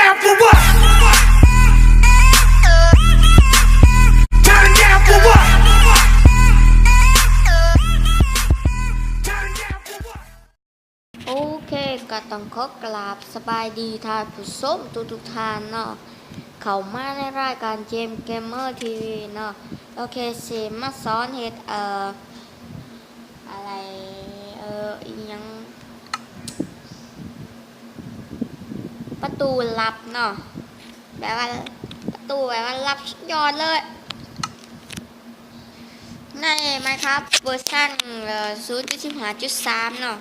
down for what? Turn down for what? Turn down for what? โอเคก็ต้องขอกราบสบายดีท่านผู้ชมทุกท่านเนาะเข้ามาในรายการเกมเกมเมอร์ทีวีเนาะโอเคสิมาสอนเฮ็ดอะไรอีหยังประตูลับเนาะแบบว่าประตูแบบว่าลับสุดยอดเลยในMinecraftเวอร์ชัน0.15.3เนาะ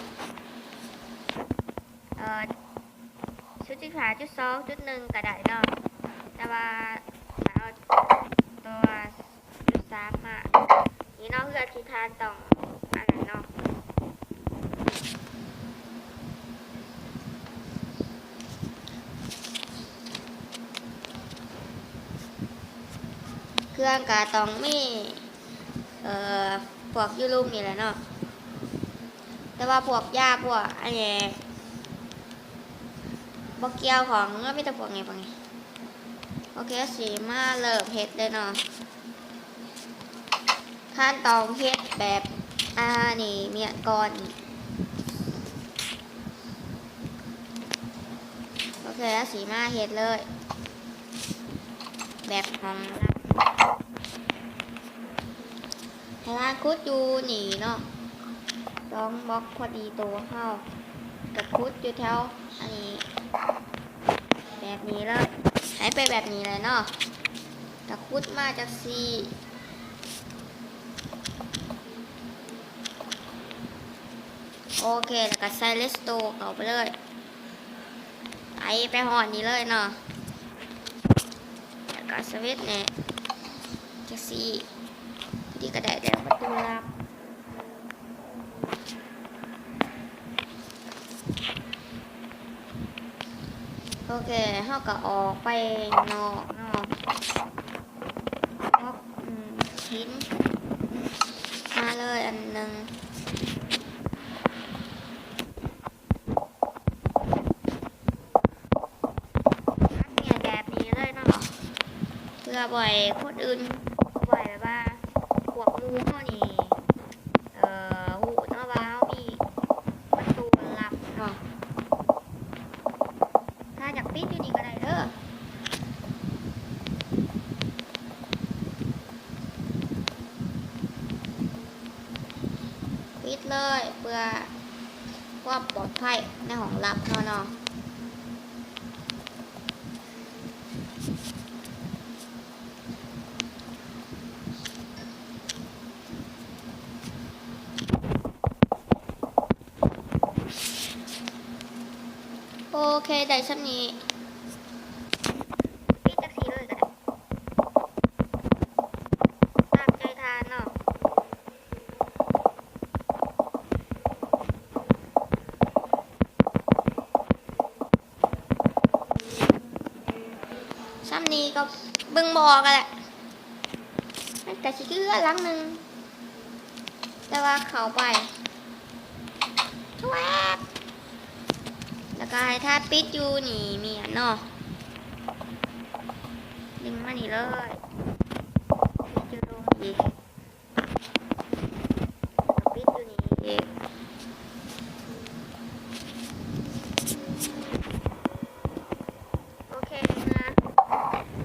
0.15.2.1ก็ได้เนาะแต่ว่าเอาตัว0.3มานี่เนาะเพื่อที่ทานต้องอันนั้นเนาะเครื่องก็ต้องมีพวกยูรูมนี่แหละเนาะแต่ว่าพวกยาพวกอันนี้บกเกี่ยวของไม่แต่พวกไงโอเคสีมาเริ่มเฮ็ดเลยเนาะขั้นตอนเฮ็ดแบบนี่เมียก่อนโอเคสีมาเฮ็ดเลยแบบของให้ร้านคุดอยู่นี่เนาะต้องบล็อกพอดีตัวเข้ากับคุดอยู่แถวอันนี้แบบนี้เลยให้ไปแบบนี้เลยเนาะกับคุดมาจากซีโอเคแล้วก็ใส่เลสโตเข้าไปเลยไปห่อนี้เลยเนาะแล้วก็สวิตช์เนี่ยจากซีที่กระแดดแล้วประตูลับโอเคเขาก็ออกไปนอกชิ้นมาเลยอันหนึ่งเนี่ยแบบนี้เลยเนาะเพื่อบ่อยคนอื่นบ่อยแบบว่าพวกมูเขานี่หูเนาะว่าเขามีประตูลับเนาะถ้าอยากปิดอยู่นี่ก็ได้เด้อปิดเลยเพื่อความปลอดภัยในห้องลับเนาะโอเคได้ชั้นนี้ปิดจักสีเลยก็ได้ตามใจทานเนาะชั้นนี้ก็เบิ่งบอกกันแหละมันก็สิคือหลังหนึ่งแต่ว่าเข้าไปทวบแล้วก็ให้ท่าปิดอยู่นี่เมียเนาะดึงมานี่เลยปิดอยู่ตรงนี้ปิดอยู่นี่อีกโอเคนะ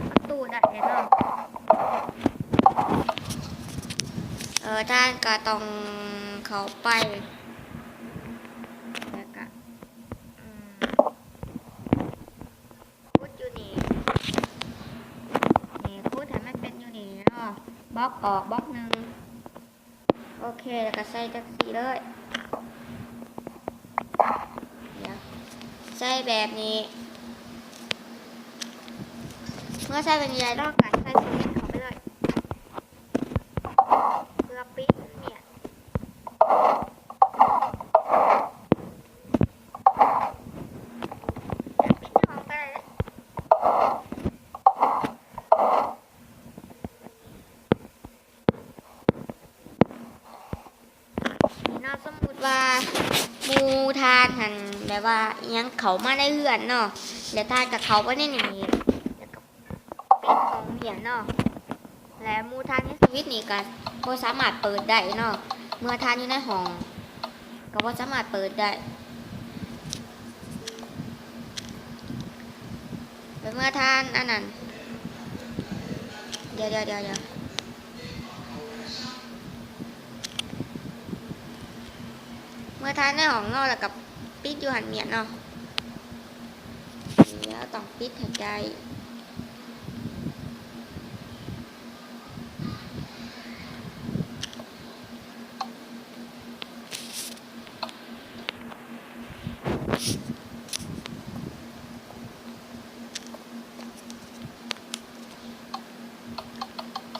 ประตูได้เนาะท่านก็ต้องเข้าไปแล้วก็คุดอยู่นี่คุดให้มันเป็นอยู่นี่เนาะบล็อกออกบล็อกหนึ่งโอเคแล้วก็ใส่จักสีเลยเดี๋ยวใส่แบบนี้เมื่อใส่เป็นใหญ่รอบกันใส่สวิตช์เข้าไปเลยเพื่อปิดเนี่ยปิดห้องก็ได้นี่เนาะสมมุติว่ามูทานหันแบบ แบบว่าอิหยังเขามาได้เลื่อนเนาะเดี๋ยวทานกับเขาไว้ในนี้แล้วก็ปิดของเหียนเนาะและหมูทานในสวิตช์นี่ก็บ่สามารถเปิดได้เนาะเมื่อทานอยู่ในห้องก็บ่สามารถเปิดได้แต่เมื่อทานอันนั้นเดี๋ยวเมื่อทานในห้องเนาะแล้วกับปิดอยู่หันเมียนเนาะเดี๋ยวต้องปิดให้ได้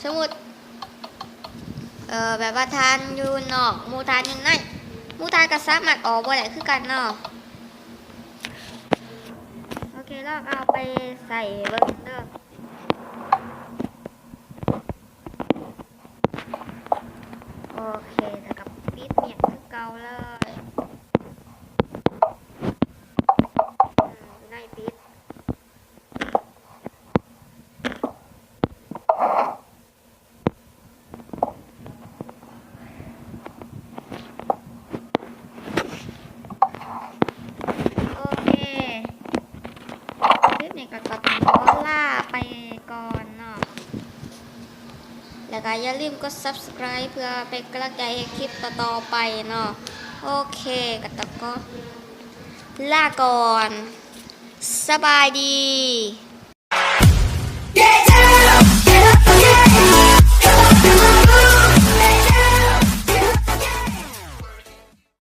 สมมุติแบบว่าทานอยู่นอกหมูทานอยู่ในหมูทานก็สามารถออกบ่ได้คือกันเนาะโอเคลองเอาไปใส่เบิ่งเด้อโอเคแล้วก็ปิดเมียนคือเก่าเลยอยู่ในปิดโอเคคลิปนี้ก็ต้องขอลาไปก่อนเนาะแล้วก็อย่าลืมกด subscribe เพื่อเป็นกำลังใจให้คลิปต่อๆไปเนาะโอเคก็ต้องก็ลาก่อนสบายดี Yeah,